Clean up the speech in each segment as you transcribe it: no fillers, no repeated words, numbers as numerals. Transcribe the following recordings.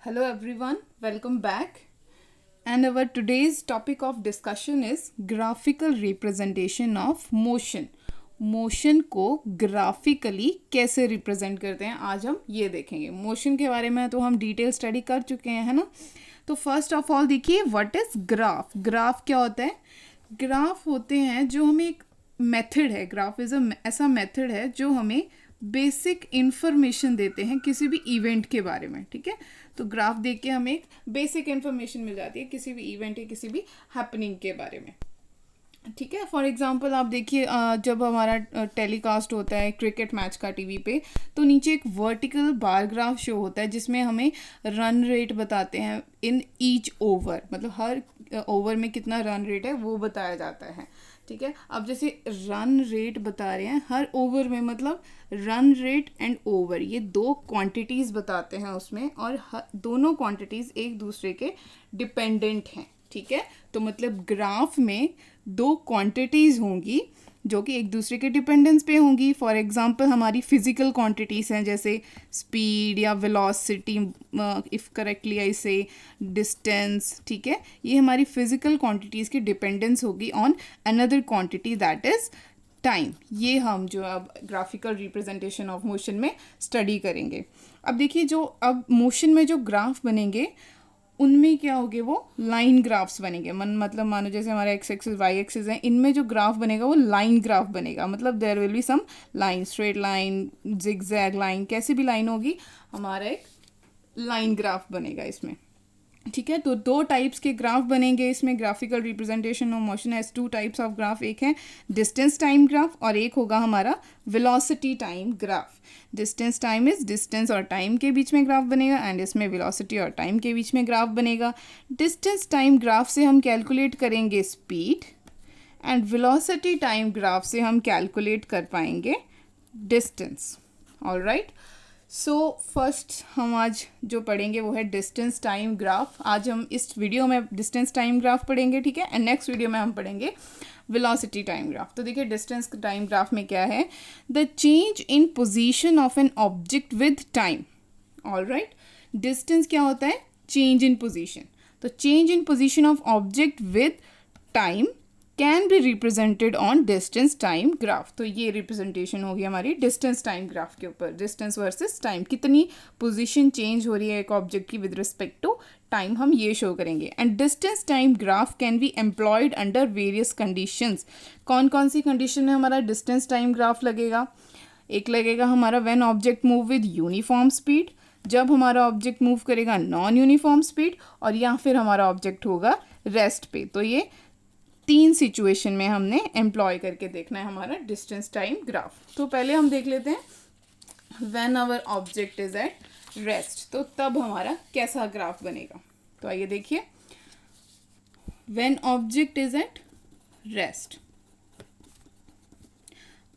Hello everyone, welcome back. And our today's topic of discussion is graphical representation of motion. Motion को graphically कैसे represent करते हैं आज हम ये देखेंगे. मोशन के बारे में तो हम डिटेल स्टडी कर चुके हैं, है ना. तो फर्स्ट ऑफ ऑल देखिए व्हाट इज ग्राफ. ग्राफ क्या होता है? ग्राफ होते हैं जो हमें एक मेथड है. ग्राफ इज ऐसा मेथड है जो हमें बेसिक इंफॉर्मेशन देते हैं किसी भी इवेंट के बारे में. ठीक है, तो ग्राफ देख के हमें एक बेसिक इंफॉर्मेशन मिल जाती है किसी भी इवेंट या किसी भी हैपनिंग के बारे में. ठीक है, फॉर एग्जांपल आप देखिए जब हमारा टेलीकास्ट होता है क्रिकेट मैच का टीवी पे, तो नीचे एक वर्टिकल बार ग्राफ शो होता है जिसमें हमें रन रेट बताते हैं इन ईच ओवर, मतलब हर ओवर में कितना रन रेट है वो बताया जाता है. ठीक है, अब जैसे रन रेट बता रहे हैं हर ओवर में, मतलब रन रेट एंड ओवर ये दो क्वांटिटीज़ बताते हैं उसमें, और दोनों क्वांटिटीज़ एक दूसरे के डिपेंडेंट हैं. ठीक है, तो मतलब ग्राफ में दो क्वांटिटीज़ होंगी जो कि एक दूसरे के डिपेंडेंस पे होंगी. फॉर एग्जांपल हमारी फिजिकल क्वांटिटीज़ हैं जैसे स्पीड या वेलोसिटी, इफ़ करेक्टली आई से डिस्टेंस. ठीक है, ये हमारी फिजिकल क्वांटिटीज़ की डिपेंडेंस होगी on another quantity that is time. ये हम जो अब ग्राफिकल रिप्रेजेंटेशन ऑफ मोशन में स्टडी करेंगे. अब देखिए जो अब मोशन में जो ग्राफ बनेंगे उनमें क्या होगे, वो लाइन ग्राफ्स बनेंगे. मतलब मानो जैसे हमारे एक्स एक्सिस वाई एक्सिस हैं, इनमें जो ग्राफ बनेगा वो लाइन ग्राफ बनेगा. मतलब there will be some line, straight line, zigzag line, कैसी भी लाइन होगी, हमारा एक लाइन ग्राफ बनेगा इसमें. ठीक है, तो दो टाइप्स के ग्राफ बनेंगे इसमें. Graphical representation of motion has two types of graph. एक है डिस्टेंस टाइम ग्राफ और एक होगा हमारा velocity time graph. Distance time is distance और टाइम के बीच में ग्राफ बनेगा, एंड इसमें वेलोसिटी और टाइम के बीच में ग्राफ बनेगा. डिस्टेंस टाइम ग्राफ से हम कैलकुलेट करेंगे speed, and velocity time graph से हम कैलकुलेट कर पाएंगे डिस्टेंस. ऑलराइट, सो फर्स्ट हम आज जो पढ़ेंगे वो है डिस्टेंस टाइम ग्राफ. आज हम इस वीडियो में डिस्टेंस टाइम ग्राफ पढ़ेंगे. ठीक है, एंड नेक्स्ट वीडियो में हम पढ़ेंगे वेलोसिटी टाइम ग्राफ. तो देखिए डिस्टेंस टाइम ग्राफ में क्या है, the change in position of an object with time. Alright, distance क्या होता है, चेंज इन पोजीशन. तो change in position of object with time can be represented on distance time graph. तो ये representation होगी हमारी डिस्टेंस टाइम ग्राफ के ऊपर. डिस्टेंस वर्सेस टाइम, कितनी पोजीशन चेंज हो रही है एक ऑब्जेक्ट की विद रिस्पेक्ट टू टाइम, हम ये शो करेंगे. And distance time graph can be employed under various conditions. कौन कौन सी कंडीशन में हमारा डिस्टेंस टाइम ग्राफ लगेगा? एक लगेगा हमारा when object move with uniform speed, जब हमारा ऑब्जेक्ट मूव करेगा नॉन यूनिफॉर्म स्पीड, और या फिर हमारा ऑब्जेक्ट होगा रेस्ट पे. तो ये तीन सिचुएशन में हमने एम्प्लॉय करके देखना है हमारा डिस्टेंस टाइम ग्राफ. तो पहले हम देख लेते हैं when our object is at rest, तो तब हमारा कैसा ग्राफ बनेगा. तो आइए देखिए, when object is at rest.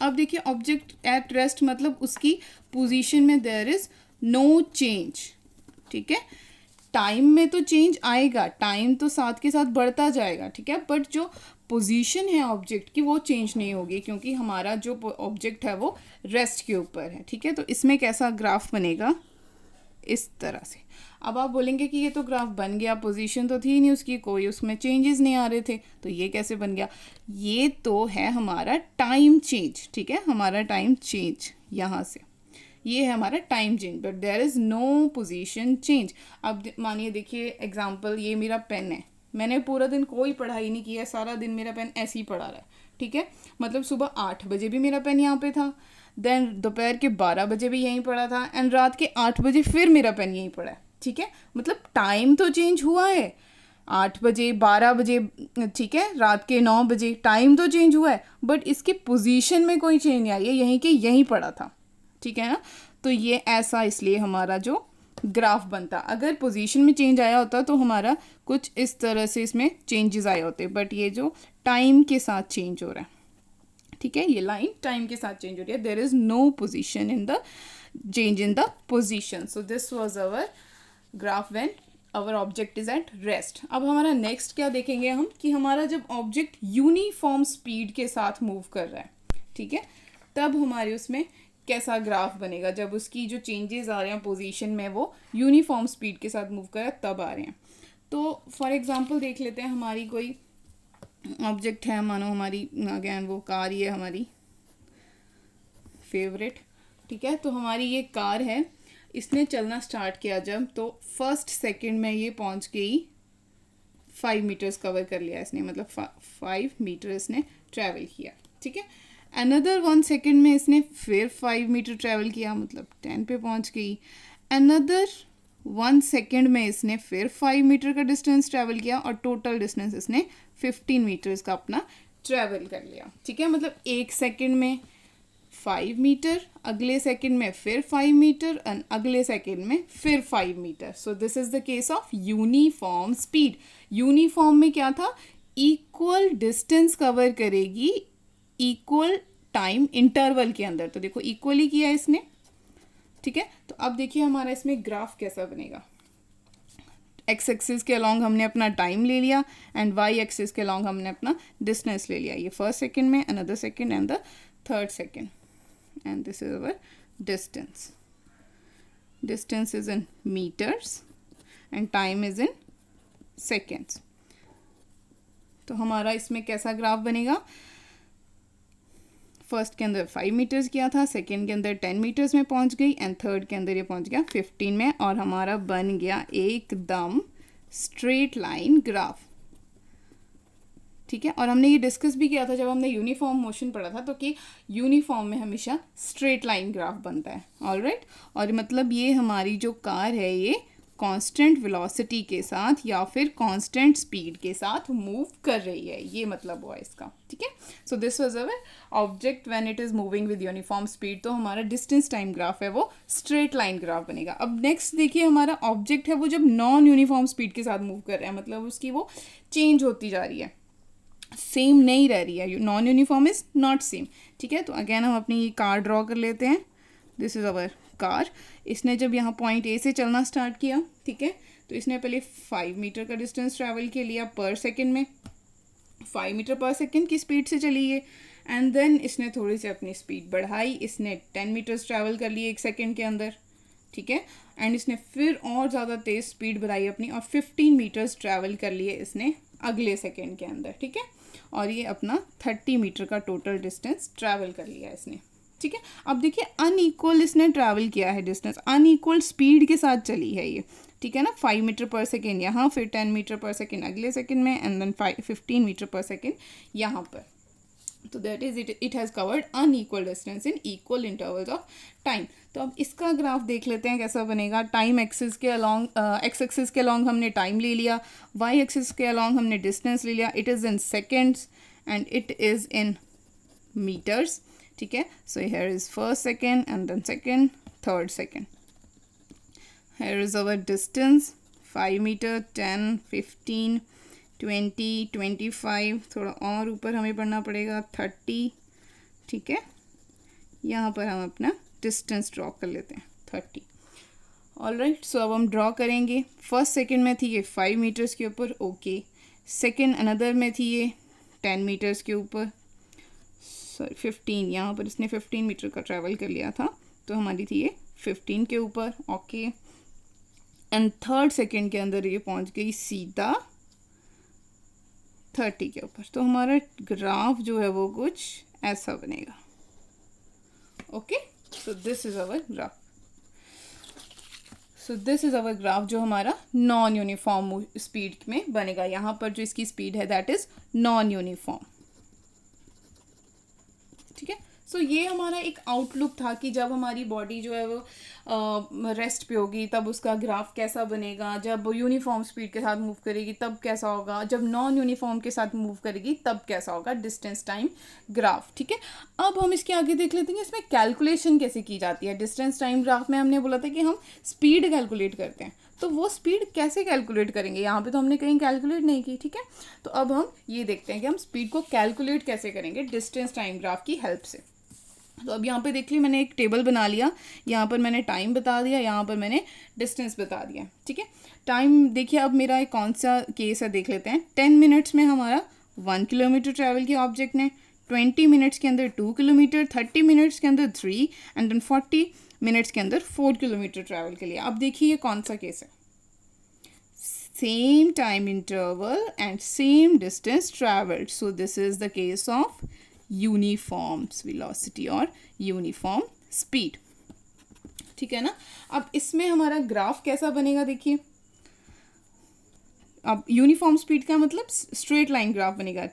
अब देखिए ऑब्जेक्ट एट रेस्ट मतलब उसकी पोजीशन में देयर इज नो चेंज. ठीक है, टाइम में तो चेंज आएगा, टाइम तो साथ के साथ बढ़ता जाएगा. ठीक है, बट जो पोजीशन है ऑब्जेक्ट की वो चेंज नहीं होगी क्योंकि हमारा जो ऑब्जेक्ट है वो रेस्ट के ऊपर है. ठीक है, तो इसमें कैसा ग्राफ बनेगा, इस तरह से. अब आप बोलेंगे कि ये तो ग्राफ बन गया, पोजीशन तो थी नहीं उसकी, कोई उसमें चेंजेस नहीं आ रहे थे, तो ये कैसे बन गया? ये तो है हमारा टाइम चेंज. ठीक है, हमारा टाइम चेंज यहाँ से, ये है हमारा time change, but there is no position change. अब मानिए देखिए एग्जांपल, ये मेरा पेन है, मैंने पूरा दिन कोई पढ़ाई नहीं की है, सारा दिन मेरा पेन ऐसे ही पड़ा रहा है. ठीक है, मतलब सुबह 8 बजे भी मेरा पेन यहाँ पे था, देन दोपहर के 12 बजे भी यहीं पड़ा था, एंड रात के 8 बजे फिर मेरा पेन यहीं पड़ा है. ठीक है, मतलब टाइम तो चेंज हुआ है, 8 बजे 12 बजे, ठीक है, रात के 9 बजे, टाइम तो चेंज हुआ है, बट इसकी पोजीशन में कोई चेंज नहीं आई है, यहीं के यहीं पड़ा था. ठीक है ना, तो ये ऐसा इसलिए हमारा जो ग्राफ बनता. अगर पोजीशन में चेंज आया होता तो हमारा कुछ इस तरह से इसमें चेंजेस आए होते, बट ये जो टाइम के साथ चेंज हो रहा है. ठीक है, ये लाइन टाइम के साथ चेंज हो रही है, there is no position in the change in the position. So this was our graph when our object is at rest. अब हमारा नेक्स्ट क्या देखेंगे हम, कि हमारा जब ऑब्जेक्ट यूनिफॉर्म स्पीड के साथ मूव कर रहा है, ठीक है, तब हमारे उसमें कैसा ग्राफ बनेगा जब उसकी जो चेंजेस आ रहे हैं पोजीशन में वो यूनिफॉर्म स्पीड के साथ मूव कर तब आ रहे हैं। तो फॉर एग्जांपल देख लेते हैं, हमारी कोई ऑब्जेक्ट है, मानो हमारी अगेन वो कार, ये हमारी फेवरेट, ठीक है। तो हमारी ये कार है, इसने चलना स्टार्ट किया जब, तो फर्स्ट सेकंड में ये पहुंच गई 5 मीटर्स कवर कर लिया इसने, मतलब 5 मीटर इसने ट्रैवल किया, ठीक है। अनदर 1 सेकंड में इसने फिर 5 मीटर ट्रैवल किया, मतलब 10 पे पहुंच गई। अनदर 1 सेकंड में इसने फिर 5 मीटर का डिस्टेंस ट्रैवल किया और टोटल डिस्टेंस इसने 15 मीटर्स का अपना ट्रैवल कर लिया, ठीक है। मतलब 1 सेकंड में 5 मीटर, अगले सेकंड में फिर 5 मीटर और अगले सेकंड में फिर 5 metre. So this is the case of uniform speed. Uniform में क्या था, इक्वल डिस्टेंस कवर करेगी इक्वल टाइम इंटरवल के अंदर। तो देखो इक्वली किया इसने, ठीक है। तो अब देखिए हमारा इसमें ग्राफ कैसा बनेगा। एक्स एक्सिस के अलॉन्ग हमने अपना टाइम ले लिया एंड वाई एक्सिस के अलॉन्ग हमने अपना डिस्टेंस ले लिया। ये फर्स्ट सेकंड में, another second and the third second, and this is our distance. Distance is in meters and time is in seconds. तो हमारा इसमें कैसा ग्राफ बनेगा, फर्स्ट के अंदर 5 मीटर्स किया था, सेकंड के अंदर 10 मीटर्स में पहुंच गई एंड थर्ड के अंदर ये पहुंच गया 15 में, और हमारा बन गया एकदम स्ट्रेट लाइन ग्राफ, ठीक है। और हमने ये डिस्कस भी किया था जब हमने यूनिफॉर्म मोशन पढ़ा था, तो कि यूनिफॉर्म में हमेशा स्ट्रेट लाइन ग्राफ बनता है, ऑलराइट। और मतलब ये हमारी जो कार है ये कांस्टेंट वेलोसिटी के साथ या फिर कांस्टेंट स्पीड के साथ मूव कर रही है, ये मतलब हुआ इसका, ठीक है। So this was our object when it is moving with uniform speed. तो हमारा डिस्टेंस टाइम ग्राफ है वो स्ट्रेट लाइन ग्राफ बनेगा। अब नेक्स्ट देखिए, हमारा ऑब्जेक्ट है वो जब नॉन यूनिफॉर्म स्पीड के साथ मूव कर रहा है, मतलब उसकी वो चेंज होती जा रही है, सेम नहीं रह रही है, non uniform is not same, ठीक है। तो अगेन हम अपनी कार ड्रॉ कर लेते हैं। This is our car. इसने जब यहाँ पॉइंट ए से चलना स्टार्ट किया, ठीक है, तो इसने पहले 5 मीटर का डिस्टेंस ट्रैवल के लिया पर सेकंड में, 5 मीटर पर सेकंड की स्पीड से चली है, एंड देन इसने थोड़ी सी अपनी स्पीड बढ़ाई, इसने 10 मीटर्स ट्रैवल कर लिए 1 सेकंड के अंदर, ठीक है। एंड इसने फिर और ज़्यादा तेज़ स्पीड बढ़ाई अपनी और 15 मीटर्स ट्रैवल कर लिए इसने अगले सेकंड के अंदर, ठीक है। और ये अपना 30 मीटर का टोटल डिस्टेंस ट्रैवल कर लिया इसने, ठीक है। अब देखिए अनइक्वल इसने ट्रैवल किया है डिस्टेंस, अनइक्वल स्पीड के साथ चली है ये, ठीक है ना। 5 मीटर पर सेकेंड यहाँ, फिर 10 मीटर पर सेकेंड अगले सेकेंड में, and then 15 metre per second यहाँ पर। तो that is it has covered unequal distance in equal intervals of time. तो अब इसका ग्राफ देख लेते हैं कैसा बनेगा। टाइम एक्सिस के अलॉन्ग, एक्स एक्सिस के अलॉन्ग हमने टाइम ले लिया, वाई एक्सिस के अलॉन्ग हमने डिस्टेंस ले लिया। It is in seconds and it is in metres, ठीक है। So here is first second and then second, third second. Here is our distance 5 metre, 10, 15, 20, 25, थोड़ा और ऊपर हमें पढ़ना पड़ेगा 30, ठीक है। यहाँ पर हम अपना डिस्टेंस ड्रॉ कर लेते हैं 30, ऑलराइट। सो अब हम ड्रॉ करेंगे। फर्स्ट सेकंड में थी ये 5 मीटर्स के ऊपर, ओके। सेकंड अनदर में थी ये 10 मीटर्स के ऊपर, सॉरी 15, यहाँ पर इसने 15 मीटर का ट्रैवल कर लिया था, तो हमारी थी ये 15 के ऊपर, ओके। एंड थर्ड सेकंड के अंदर ये पहुँच गई सीधा 30 के ऊपर। तो हमारा ग्राफ जो है वो कुछ ऐसा बनेगा, okay. So this is our graph. So this is our graph जो हमारा नॉन यूनिफॉर्म स्पीड में बनेगा। यहाँ पर जो इसकी स्पीड है दैट इज नॉन यूनिफॉर्म, ठीक है। सो ये हमारा एक आउटलुक था कि जब हमारी बॉडी जो है वो रेस्ट पे होगी तब उसका ग्राफ कैसा बनेगा, जब यूनिफॉर्म स्पीड के साथ मूव करेगी तब कैसा होगा, जब नॉन यूनिफॉर्म के साथ मूव करेगी तब कैसा होगा, डिस्टेंस टाइम ग्राफ, ठीक है। अब हम इसके आगे देख लेते हैं इसमें कैलकुलेशन कैसे की जाती है। डिस्टेंस टाइम ग्राफ में हमने बोला था कि हम स्पीड कैलकुलेट करते हैं, तो वो स्पीड कैसे कैलकुलेट करेंगे, यहाँ पे तो हमने कहीं कैलकुलेट नहीं की, ठीक है। तो अब हम ये देखते हैं कि हम स्पीड को कैलकुलेट कैसे करेंगे डिस्टेंस टाइम ग्राफ की हेल्प से। तो अब यहाँ पे देख लीजिए मैंने एक टेबल बना लिया, यहाँ पर मैंने टाइम बता दिया, यहाँ पर मैंने डिस्टेंस बता दिया, ठीक है। टाइम देखिए अब मेरा एक कौन सा केस है देख लेते हैं। 10 मिनट्स में हमारा 1 किलोमीटर ट्रैवल किया ऑब्जेक्ट ने, 20 मिनट्स के अंदर 2 किलोमीटर, 30 मिनट्स के अंदर 3 एंड देन 40 मिनट्स के अंदर 4 किलोमीटर ट्रैवल के लिए। अब देखिए ये कौन सा केस है, same time interval and same distance travelled, so this is the case of uniform velocity और यूनिफॉर्म स्पीड। ठीक है ना। अब इसमें हमारा ग्राफ कैसा बनेगा देखिए, अब यूनिफॉर्म स्पीड का मतलब स्ट्रेट लाइन ग्राफ बनेगा।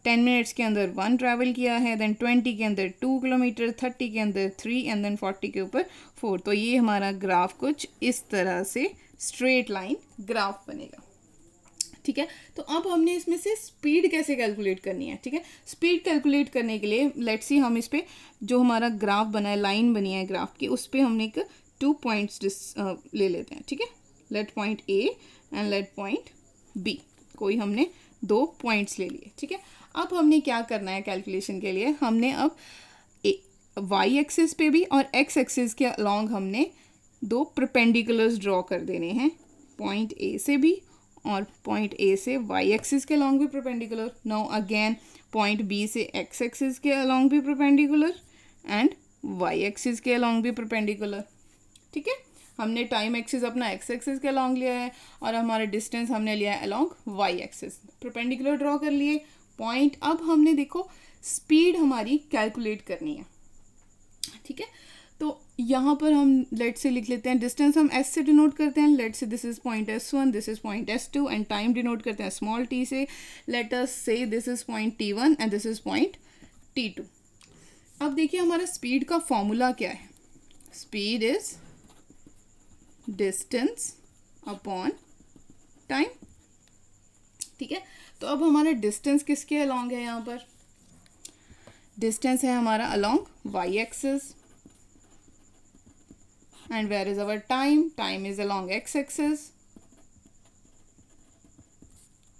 10 मिनट्स के अंदर 1 ट्रैवल किया है, देन 20 के अंदर 2 किलोमीटर, 30 के अंदर 3 एंड देन 40 के ऊपर 4। तो ये हमारा ग्राफ कुछ इस तरह से स्ट्रेट लाइन ग्राफ बनेगा। ठीक है। तो अब हमने इसमें से स्पीड कैसे कैलकुलेट करनी है। ठीक है, स्पीड कैलकुलेट करने के लिए लेट्स सी हम इस पे जो हमारा ग्राफ बना है, लाइन बनी है ग्राफ की, उस पर हमने एक 2 पॉइंट्स ले लेते हैं। ठीक है, let point A and let point B, कोई हमने 2 पॉइंट्स ले लिए। ठीक है, अब हमने क्या करना है कैलकुलेशन के लिए, हमने अब वाई एक्सिस पे भी और एक्स एक्सिस के अलॉन्ग हमने 2 परपेंडिकुलर्स ड्रॉ कर देने हैं, पॉइंट ए से भी और पॉइंट ए से वाई एक्सिस के अलॉन्ग भी perpendicular. Now again point B से एक्स एक्सिस के अलॉन्ग भी परपेंडिकुलर एंड वाई एक्सिस के अलॉन्ग भी परपेंडिकुलर। ठीक है, हमने टाइम एक्सिस अपना एक्स एक्सिस के अलॉन्ग लिया है और हमारा डिस्टेंस हमने लिया है along Y axis, perpendicular draw कर लिए पॉइंट। अब हमने देखो स्पीड हमारी कैलकुलेट करनी है। ठीक है, तो यहाँ पर हम लेट से लिख लेते हैं, डिस्टेंस हम एस से डिनोट करते हैं, लेट से this is point S1, this is point S2 and time denote करते हैं स्मॉल t से, लेट अस से this is point T1 and this is point T2। अब देखिए हमारा स्पीड का फॉर्मूला क्या है, speed is distance upon time. ठीक है, तो अब हमारा डिस्टेंस किसके अलॉन्ग है, यहाँ पर डिस्टेंस है हमारा along Y axis and where is our time, time is along x axis।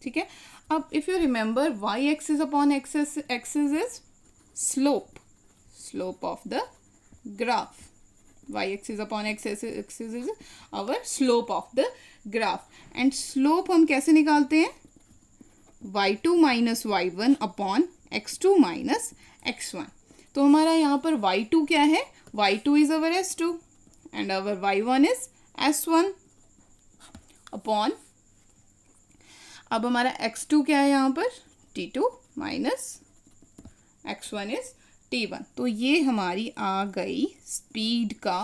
ठीक है, अब if you remember y axis upon x axis is slope of the graph, y axis upon x axis is our slope of the graph and slope हम कैसे निकालते हैं, y2 minus y1 upon x2 minus x1। तो हमारा यहाँ पर y2 क्या है, y2 is our s2 and our y1 is s1 upon, अब हमारा x2 क्या है यहाँ पर, t2 minus x1 is t1। तो ये हमारी आ गई स्पीड का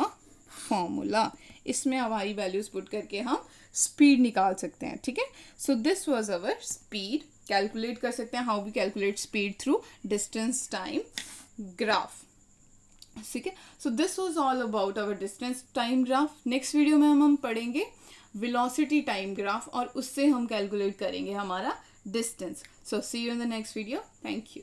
फॉर्मूला, इसमें हमारी वैल्यूज पुट करके हम स्पीड निकाल सकते हैं। ठीक है, so this was our speed, calculate कर सकते हैं how we calculate speed through distance time graph. ठीक है, so this was all about our distance time graph. Next video में हम पढ़ेंगे वेलोसिटी टाइम ग्राफ और उससे हम कैलकुलेट करेंगे हमारा distance. So see you in the next video, thank you.